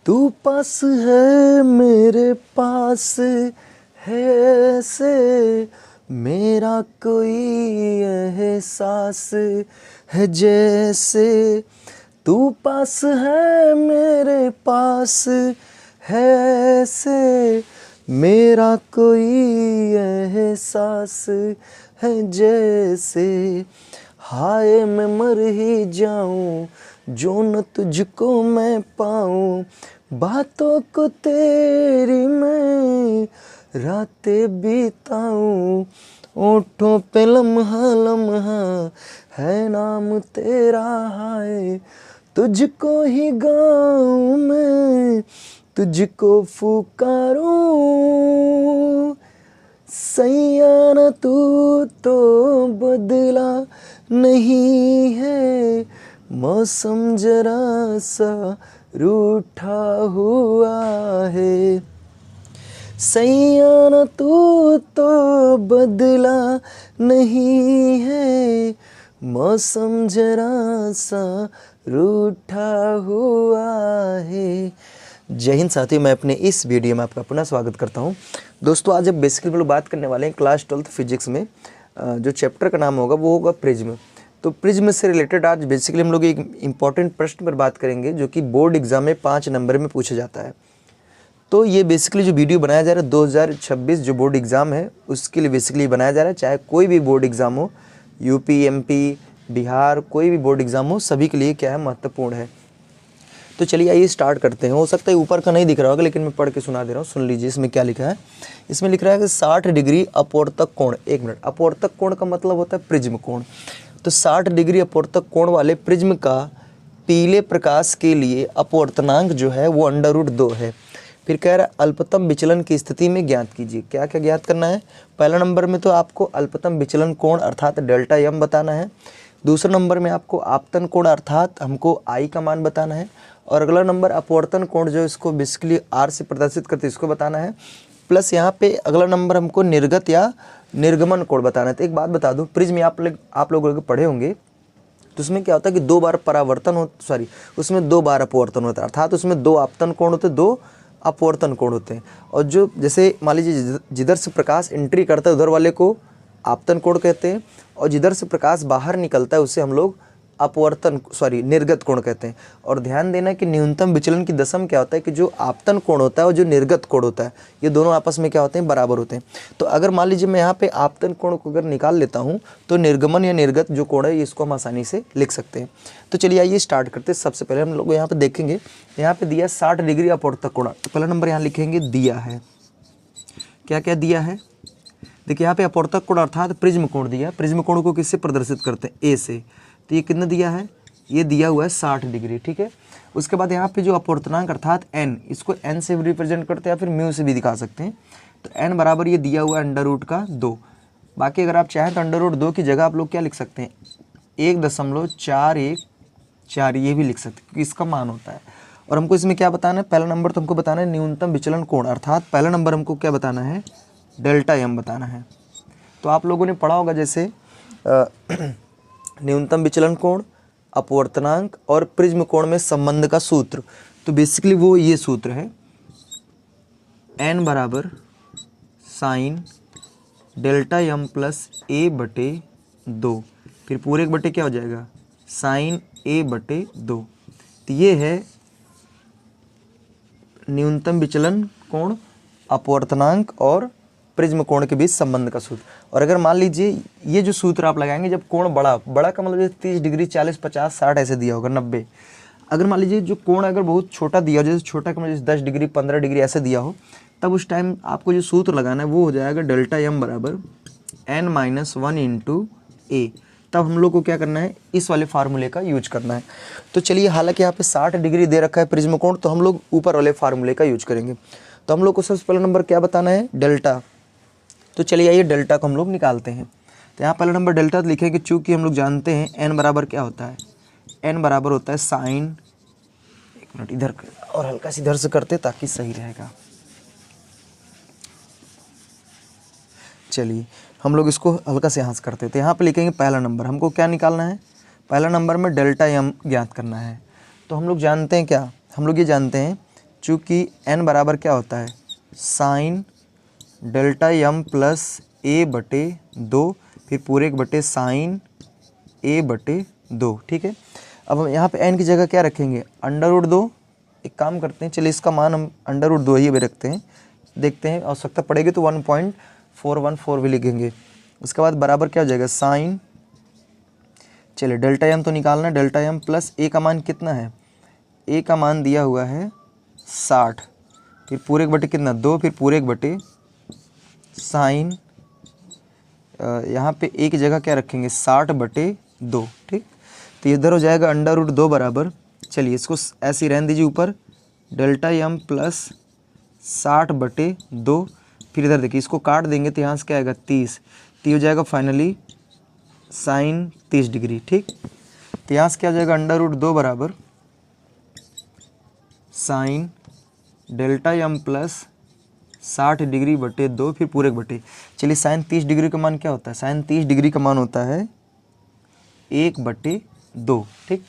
तू पास है मेरे पास है ऐसे, मेरा कोई एहसास है जैसे। तू पास है मेरे पास है ऐसे, मेरा कोई एहसास है जैसे। हाय मैं मर ही जाऊं जो न तुझको मैं पाऊं, बातों को तेरी मैं रातें बिताऊं। ओठों पे लम्हा लम्हा है नाम तेरा, हाय तुझको ही गाऊं मैं, तुझको पुकारूं। सैया न तू तो बदला नहीं है, मौसम जरा सा रूठा हुआ है। सैया न तू तो बदला नहीं है, मौसम जरा सा रूठा हुआ है। जय हिंद साथियों, मैं अपने इस वीडियो में आपका पुनः स्वागत करता हूं। दोस्तों आज अब बेसिकली हम लोग बात करने वाले हैं क्लास 12th फिजिक्स में जो चैप्टर का नाम होगा वो होगा प्रिज्म। तो प्रिज्म से रिलेटेड आज बेसिकली हम लोग एक इम्पॉर्टेंट प्रश्न पर बात करेंगे जो कि बोर्ड एग्जाम में 5 नंबर में पूछा जाता है। तो ये बेसिकली जो वीडियो बनाया जा रहा है 2026 जो बोर्ड एग्ज़ाम है उसके लिए बेसिकली बनाया जा रहा है। चाहे कोई भी बोर्ड एग्ज़ाम हो, यूपी, एमपी, बिहार, कोई भी बोर्ड एग्ज़ाम हो, सभी के लिए क्या है महत्वपूर्ण है। तो चलिए आइए स्टार्ट करते हैं। हो सकता है ऊपर का नहीं दिख रहा होगा लेकिन मैं पढ़ के सुना दे रहा हूँ, सुन लीजिए इसमें क्या लिखा है। इसमें लिख रहा है कि 60 डिग्री अपवर्तक कोण। एक मिनट, अपवर्तक कोण का मतलब होता है प्रिज्म कोण। तो 60 डिग्री अपवर्तक कोण वाले प्रिज्म का पीले प्रकाश के लिए अपवर्तनांक जो है वो √2 है। फिर कह रहा है अल्पतम विचलन की स्थिति में ज्ञात कीजिए। क्या क्या ज्ञात करना है? पहला नंबर में तो आपको अल्पतम विचलन कोण अर्थात डेल्टा एम बताना है। दूसरा नंबर में आपको आपतन कोण अर्थात हमको आई का मान बताना है। और अगला नंबर अपवर्तन कोण जो इसको बेसिकली आर से प्रदर्शित करते इसको बताना है। प्लस यहाँ पे अगला नंबर हमको निर्गत या निर्गमन कोण बताना है। तो एक बात बता दूँ, प्रिज्म आप लोग पढ़े होंगे तो उसमें क्या होता है कि 2 बार परावर्तन उसमें 2 बार अपवर्तन होता है, अर्थात उसमें 2 आपतन कोण होते हैं, 2 अपवर्तन कोण होते हैं। और जो जैसे मान लीजिए जिधर से प्रकाश एंट्री करता है उधर वाले को आपतन कोण कहते हैं, और जिधर से प्रकाश बाहर निकलता है उसे हम लोग निर्गत कोण कहते हैं। और ध्यान देना कि न्यूनतम विचलन की दशम क्या होता है कि जो आपतन कोण होता है और जो निर्गत कोण होता है ये दोनों आपस में क्या होते हैं, बराबर होते हैं। तो अगर मान लीजिए मैं यहाँ पे आपतन कोण को अगर निकाल लेता हूँ तो निर्गमन या निर्गत जो कोण है इसको हम आसानी से लिख सकते हैं। तो चलिए आइए स्टार्ट करते हैं। सबसे पहले हम लोग यहाँ पे देखेंगे, यहाँ पे दिया 60 डिग्री अपवर्तक कोण। तो पहला नंबर यहाँ लिखेंगे दिया है। क्या क्या दिया है? देखिए यहाँ पे अपवर्तक कोण अर्थात प्रिज्म कोण दिया। प्रिज्म कोण को किससे प्रदर्शित करते हैं? ए से। तो ये कितना दिया है? ये दिया हुआ है 60 डिग्री, ठीक है। उसके बाद यहाँ पे जो अपवर्तनांक अर्थात n, इसको n से भी रिप्रेजेंट करते हैं या फिर म्यू से भी दिखा सकते हैं। तो n बराबर ये दिया हुआ है √2। बाकी अगर आप चाहें तो √2 की जगह आप लोग क्या लिख सकते हैं, 1.414 ये भी लिख सकते हैं क्योंकि इसका मान होता है। और हमको इसमें क्या बताना है? पहला नंबर तो हमको बताना है न्यूनतम विचलन कोण, अर्थात पहला नंबर हमको क्या बताना है, डेल्टा एम बताना है। तो आप लोगों ने पढ़ा होगा जैसे न्यूनतम विचलन कोण, अपवर्तनांक और प्रिज्म कोण में संबंध का सूत्र। तो बेसिकली वो ये सूत्र है, n बराबर sine delta M plus a/2। फिर पूरे एक बटे क्या हो जाएगा, साइन a/2। तो ये है न्यूनतम विचलन कोण, अपवर्तनांक और प्रिज्म कोण के बीच संबंध का सूत्र। और अगर मान लीजिए ये जो सूत्र आप लगाएंगे जब कोण बड़ा का मतलब जैसे 30 डिग्री, 40, 50, 60 ऐसे दिया होगा, 90। अगर मान लीजिए जो कोण अगर बहुत छोटा दिया हो, जैसे छोटा का मतलब जैसे 10 डिग्री, 15 डिग्री ऐसे दिया हो, तब उस टाइम आपको जो सूत्र लगाना है वो हो जाएगा डेल्टा एम बराबर n-1 × a। तब हम लोग को क्या करना है, इस वाले फार्मूले का यूज करना है। तो चलिए, हालांकि यहाँ पे 60 डिग्री दे रखा है प्रिज्म कोण, तो हम लोग ऊपर वाले फार्मूले का यूज करेंगे। तो हम लोग को सबसे पहला नंबर क्या बताना है, डेल्टा। तो चलिए आइए डेल्टा को हम लोग निकालते हैं। तो यहाँ पहला नंबर डेल्टा लिखेंगे, चूँकि हम लोग जानते हैं n बराबर क्या होता है, n बराबर होता है साइन, एक मिनट इधर और हल्का सी इधर से करते ताकि सही रहेगा। चलिए हम लोग इसको हल्का से यहाँ से करते हैं। तो यहाँ पे लिखेंगे पहला नंबर, हमको क्या निकालना है, पहला नंबर में डेल्टा एम ज्ञात करना है। तो हम लोग जानते हैं क्या, हम लोग ये जानते हैं चूँकि n बराबर क्या होता है, sine delta m plus a बटे 2 फिर पूरे 1 बटे साइन a बटे 2। ठीक है, अब हम यहाँ पे n की जगह क्या रखेंगे, √2। एक काम करते हैं, चलिए इसका मान हम √2 ही रखते हैं, देखते हैं आवश्यकता पड़ेगी तो 1.414 भी लिखेंगे। उसके बाद बराबर क्या हो जाएगा, साइन, चलिए डेल्टा m तो निकालना है, डेल्टा m प्लस a का मान कितना है, a का मान दिया हुआ है 60, फिर पूरे 1 बटे कितना 2, फिर पूरे 1 बटे साइन, यहाँ पे a की जगह क्या रखेंगे 60 बटे 2। ठीक, तो इधर हो जाएगा √2 बराबर, चलिए इसको ऐसे ही रहने दीजिए ऊपर, डेल्टा m प्लस 60 बटे 2, फिर इधर देखिए इसको काट देंगे तो यहाँ से क्या आएगा 30, तो ये हो जाएगा फाइनली साइन 30 डिग्री। ठीक, तो यहाँ से क्या हो जाएगा √2 बराबर sine delta m plus 60 degree बटे 2 फिर पूरे 1 बटे, चलिए साइन 30 डिग्री का मान क्या होता है, साइन 30 डिग्री का मान होता है 1 बटे 2। ठीक,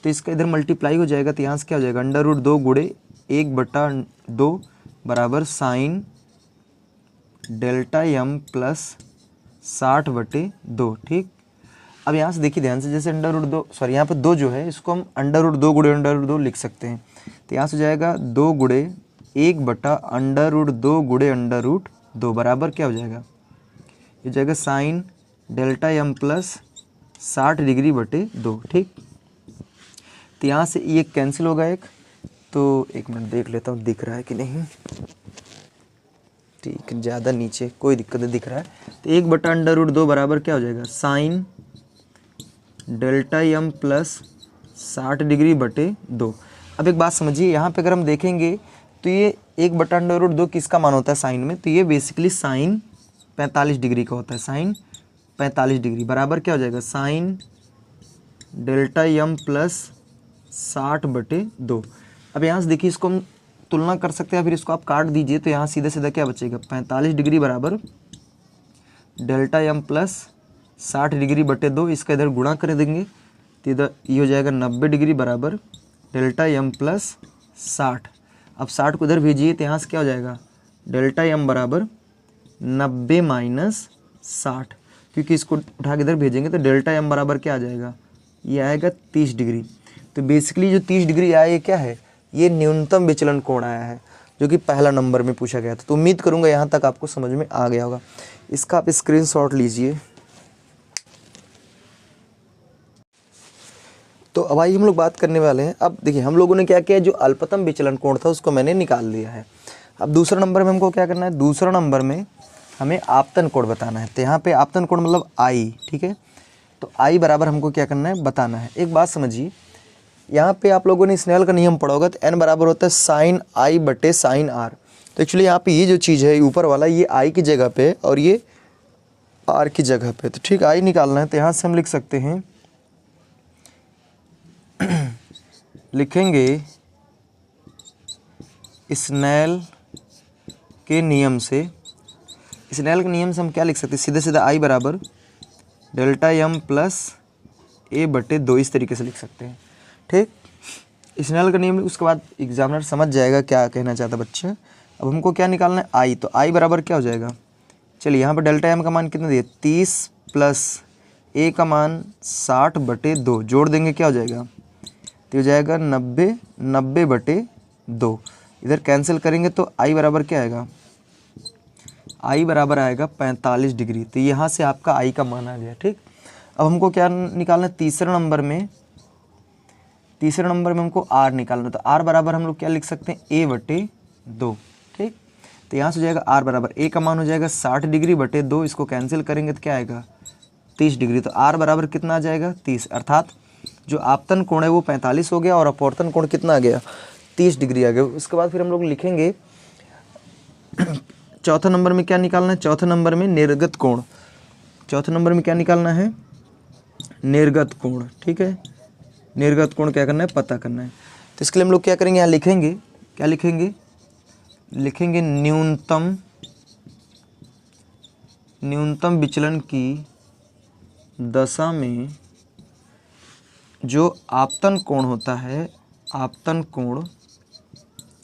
तो इसका इधर मल्टीप्लाई हो जाएगा, तो यहाँ से क्या हो जाएगा √2 गुणे 1 बटा 2 बराबर साइन डेल्टा m प्लस 60 बटे 2। ठीक, अब यहाँ से देखिए ध्यान से, जैसे √2 सॉरी यहाँ पे 2 जो है इसको हम √2 गुणे √2 लिख सकते हैं, तो यहाँ से हो जाएगा 2 गुणे 1 बटा √2 गुणे √2 बराबर क्या हो जाएगा, ये हो जाएगा sine delta m plus 60 degree बटे 2। ठीक, तो यहाँ से ये कैंसिल होगा एक, तो एक मिनट देख लेता हूँ दिख रहा है कि नहीं, ठीक, ज़्यादा नीचे कोई दिक्कत नहीं दिख रहा है, तो 1 बटा √2 बराबर क्या हो जाएगा sine delta m plus 60 degree बटे 2। अब एक बात समझिए, यहाँ पे अगर हम देखेंगे तो ये 1 बटा √2 किसका मान होता है साइन में, तो ये बेसिकली साइन 45 डिग्री का होता है, साइन 45 डिग्री बराबर क्या हो जाएगा साइन डेल्टा m प्लस 60 बटे 2। अब यहाँ से देखिए इसको हम तुलना कर सकते हैं, फिर इसको आप काट दीजिए तो यहाँ सीधा सीधा क्या बचेगा 45 डिग्री बराबर डेल्टा m प्लस 60 डिग्री बटे 2, इसका इधर गुणा कर देंगे तो इधर ये हो जाएगा 90 डिग्री बराबर डेल्टा m प्लस 60। अब 60 को इधर भेजिए तो यहाँ से क्या हो जाएगा डेल्टा m बराबर 90 माइनस 60, क्योंकि इसको उठा के इधर भेजेंगे तो डेल्टा m बराबर क्या आ जाएगा, ये आएगा 30 डिग्री। तो बेसिकली जो 30 डिग्री आया ये क्या है, ये न्यूनतम विचलन कोण आया है जो कि पहला नंबर में पूछा गया था। तो उम्मीद करूँगा यहाँ तक आपको समझ में आ गया होगा। इसका आप स्क्रीनशॉट लीजिए। तो अब आइए हम लोग बात करने वाले हैं, अब देखिए हम लोगों ने क्या किया, जो अल्पतम विचलन कोण था उसको मैंने निकाल लिया है। अब दूसरा नंबर में हमको क्या करना है, दूसरा नंबर में हमें आपतन कोण बताना है। तो यहाँ पे आपतन कोण मतलब आई, ठीक है, तो आई बराबर हमको क्या करना है बताना है। एक बात समझिए, यहाँ पे आप लोगों ने स्नेल का नियम पढ़ा होगा, तो एन बराबर होता है साइन आई बटे साइन आर। तो एक्चुअली यहाँ पे ये जो चीज़ है ऊपर वाला, ये आई की जगह पे और ये आर की जगह पे। तो ठीक, आई निकालना है तो यहाँ से हम लिख सकते हैं, लिखेंगे स्नेल के नियम से। स्नेल के नियम से हम क्या लिख सकते हैं, सीधे सीधा आई बराबर डेल्टा m प्लस a बटे 2 इस तरीके से लिख सकते हैं। ठीक, स्नेल का नियम, उसके बाद एग्जामिनर समझ जाएगा क्या कहना चाहता बच्चे। अब हमको क्या निकालना है आई, तो आई बराबर क्या हो जाएगा, चलिए यहाँ पर डेल्टा m का मान कितना दिया 30 प्लस a का मान 60 बटे 2 जोड़ देंगे क्या हो जाएगा, तो हो जाएगा 90 बटे 2। इधर कैंसिल करेंगे तो आई बराबर क्या आएगा, आई बराबर आएगा 45 डिग्री। तो यहाँ से आपका आई का मान आ गया। ठीक, अब हमको क्या निकालना है, तीसरे नंबर में हमको आर निकालना है। तो आर बराबर हम लोग क्या लिख सकते हैं, ए बटे 2। ठीक, तो यहाँ से हो जाएगा आर बराबर ए का मान हो जाएगा 60 डिग्री बटे 2, इसको कैंसिल करेंगे तो क्या आएगा 30 डिग्री। तो आर बराबर कितना आ जाएगा 30, अर्थात जो आपतन कोण है वो 45 हो गया और अपवर्तन कोण कितना आ गया 30 डिग्री आ गया। उसके बाद फिर हम लोग लिखेंगे चौथा नंबर में क्या निकालना है, चौथे नंबर में निर्गत कोण। चौथे नंबर में क्या निकालना है, निर्गत कोण। ठीक है, निर्गत कोण क्या करना है, पता करना है। तो इसके लिए हम लोग क्या करेंगे, यहाँ लिखेंगे, क्या लिखेंगे, लिखेंगे न्यूनतम विचलन की दशा में जो आपतन कोण होता है, आपतन कोण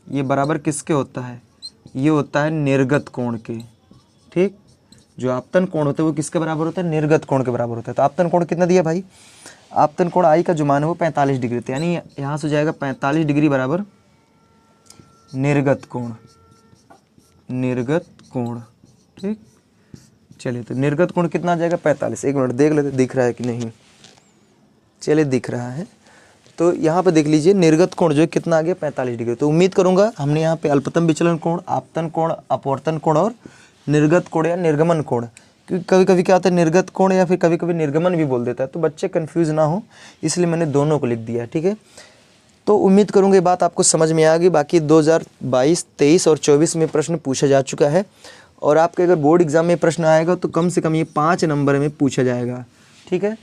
ये बराबर किसके होता है, ये होता है निर्गत कोण के। ठीक, जो आपतन कोण होता है वो किसके बराबर होता है, निर्गत कोण के बराबर होता है। तो आपतन कोण कितना दिया भाई, आपतन कोण आई का जो मान है वो 45 डिग्री था, यानी यहाँ से हो जाएगा 45 डिग्री बराबर निर्गत कोण, निर्गत कोण। ठीक, चलिए तो निर्गत कोण कितना आ जाएगा 45। एक मिनट देख लेते दिख रहा है कि नहीं, चलिए दिख रहा है। तो यहाँ पे देख लीजिए निर्गत कोण जो है कितना आ गया 45 डिग्री। तो उम्मीद करूँगा हमने यहाँ पे अल्पतम विचलन कोण, आपतन कोण, अपवर्तन कोण और निर्गत कोण या निर्गमन कोण, क्योंकि कभी कभी क्या होता है निर्गत कोण या फिर कभी कभी निर्गमन भी बोल देता है, तो बच्चे कन्फ्यूज़ ना हो इसलिए मैंने दोनों को लिख दिया। ठीक है, तो उम्मीद करूँगा ये बात आपको समझ में आ गई। बाकी 2022, 23 और 24 में प्रश्न पूछा जा चुका है, और आपके अगर बोर्ड एग्जाम में प्रश्न आएगा तो कम से कम ये 5 नंबर में पूछा जाएगा। ठीक है,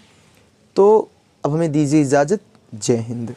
तो अब हमें दीजिए इजाज़त। जय हिंद।